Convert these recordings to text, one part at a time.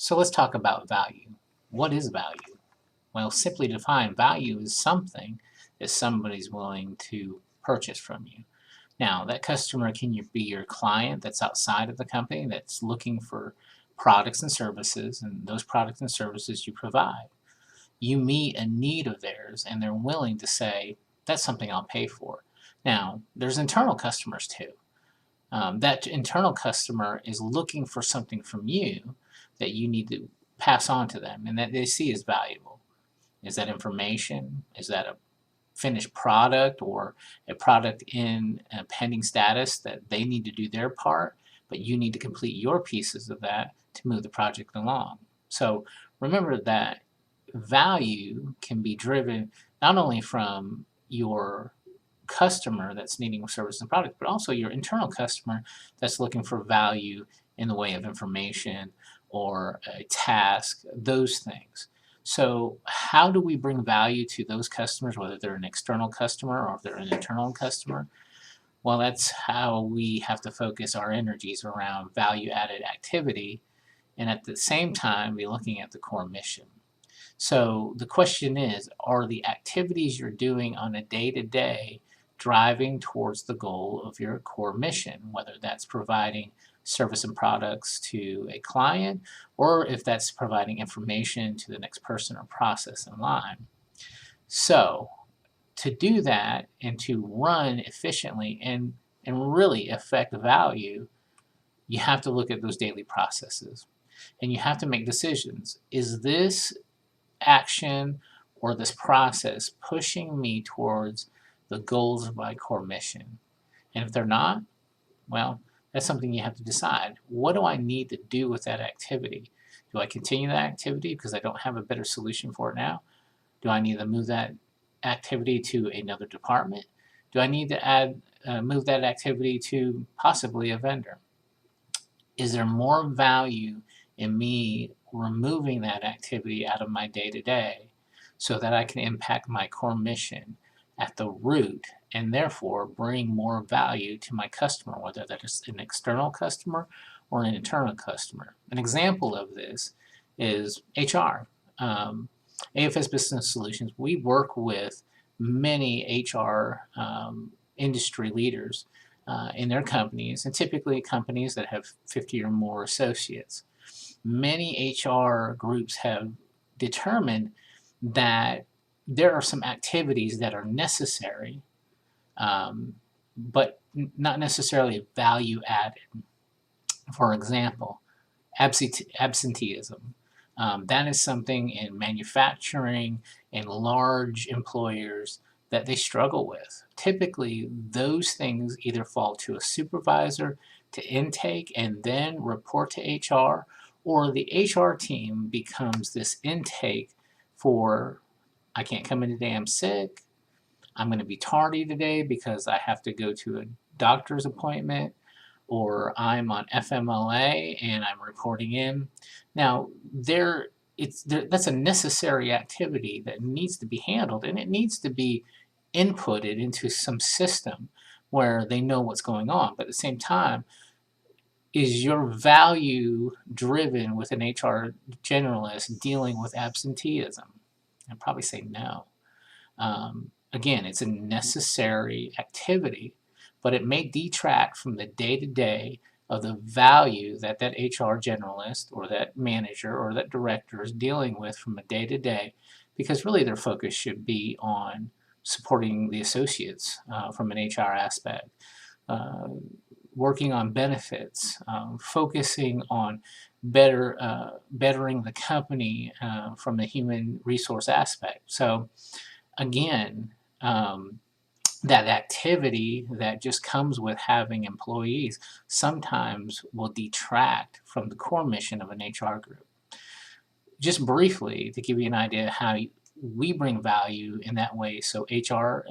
So let's talk about value. What is value? Well, simply defined, value is something that somebody's willing to purchase from you. Now, that customer can be your client that's outside of the company that's looking for products and services, and those products and services you provide. You meet a need of theirs, and they're willing to say, that's something I'll pay for. Now, there's internal customers too. That internal customer is looking for something from you that you need to pass on to them and that they see as valuable. Is that information? Is that a finished product or a product in a pending status that they need to do their part, but you need to complete your pieces of that to move the project along? So remember that value can be driven not only from your customer that's needing a service and product, but also your internal customer that's looking for value in the way of information or a task, those things. So how do we bring value to those customers, whether they're an external customer or if they're an internal customer? Well, that's how we have to focus our energies around value-added activity and at the same time be looking at the core mission. So the question is, are the activities you're doing on a day-to-day driving towards the goal of your core mission, whether that's providing service and products to a client or if that's providing information to the next person or process in line. So to do that and to run efficiently and really affect value, you have to look at those daily processes and you have to make decisions. Is this action or this process pushing me towards the goals of my core mission? And if they're not, well, that's something you have to decide. What do I need to do with that activity? Do I continue that activity because I don't have a better solution for it now? Do I need to move that activity to another department? Do I need to move that activity to possibly a vendor? Is there more value in me removing that activity out of my day-to-day so that I can impact my core mission at the root and therefore bring more value to my customer, whether that is an external customer or an internal customer? An example of this is HR. AFS Business Solutions, we work with many HR industry leaders in their companies, and typically companies that have 50 or more associates. Many HR groups have determined that there are some activities that are necessary, but not necessarily value added. For example, absenteeism. That is something in manufacturing and large employers that they struggle with. Typically, those things either fall to a supervisor to intake and then report to HR, or the HR team becomes this intake for, I can't come in today, I'm sick, I'm going to be tardy today because I have to go to a doctor's appointment, or I'm on FMLA and I'm reporting in. Now, that's a necessary activity that needs to be handled, and it needs to be inputted into some system where they know what's going on. But at the same time, is your value driven with an HR generalist dealing with absenteeism? I'd probably say no. Again, it's a necessary activity, but it may detract from the day-to-day of the value that that HR generalist or that manager or that director is dealing with from a day-to-day, because really their focus should be on supporting the associates from an HR aspect, working on benefits, focusing on bettering the company from a human resource aspect. So again, that activity that just comes with having employees sometimes will detract from the core mission of an HR group. Just briefly, to give you an idea how we bring value in that way, so HR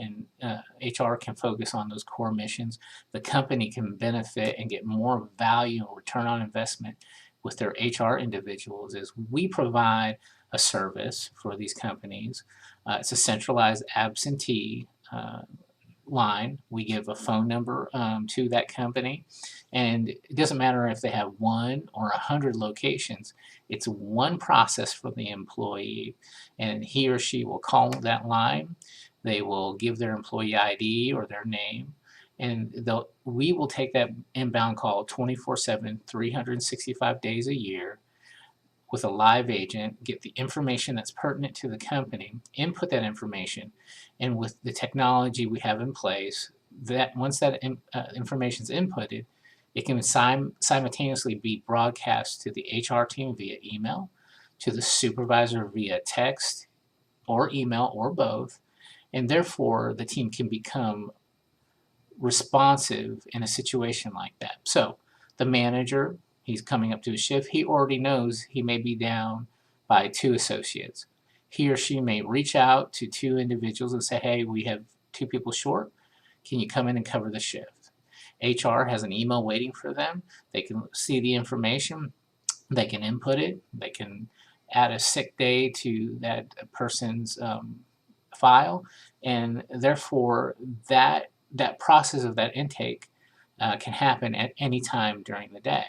can focus on those core missions, the company can benefit and get more value and return on investment with their HR individuals, is we provide a service for these companies. It's a centralized absentee line. We give a phone number to that company, and it doesn't matter if they have 1 or 100 locations. It's one process for the employee, and he or she will call that line. They will give their employee ID or their name, and we will take that inbound call 24/7, 365 days a year with a live agent, get the information that's pertinent to the company, input that information, and with the technology we have in place, that once that information is inputted, it can simultaneously be broadcast to the HR team via email, to the supervisor via text or email or both, and therefore the team can become responsive in a situation like that. So the manager, he's coming up to a shift, he already knows he may be down by 2 associates. He or she may reach out to 2 individuals and say, hey, we have 2 people short. Can you come in and cover the shift? HR has an email waiting for them. They can see the information. They can input it. They can add a sick day to that person's file. And therefore, that process of that intake can happen at any time during the day.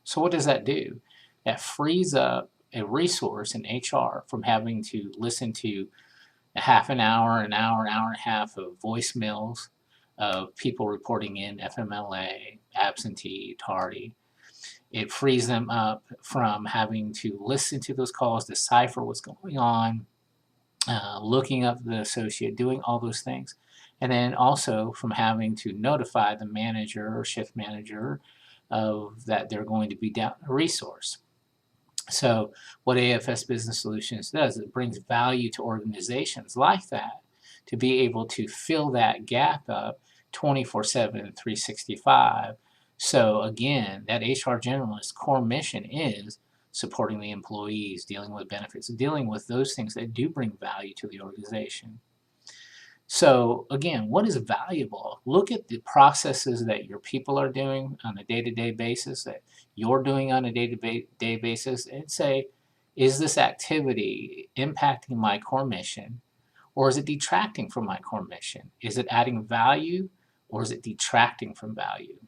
So what does that do? That frees up a resource in HR from having to listen to a half an hour, an hour and a half of voicemails of people reporting in FMLA, absentee, tardy. It frees them up from having to listen to those calls, decipher what's going on, looking up the associate, doing all those things. And then also from having to notify the manager or shift manager of that they're going to be down a resource. So what AFS Business Solutions does, it brings value to organizations like that to be able to fill that gap up 24/7, 365. So again, that HR generalist core mission is supporting the employees, dealing with benefits, dealing with those things that do bring value to the organization. So again, what is valuable? Look at the processes that your people are doing on a day-to-day basis, that you're doing on a day-to-day basis, and say, is this activity impacting my core mission, or is it detracting from my core mission? Is it adding value, or is it detracting from value?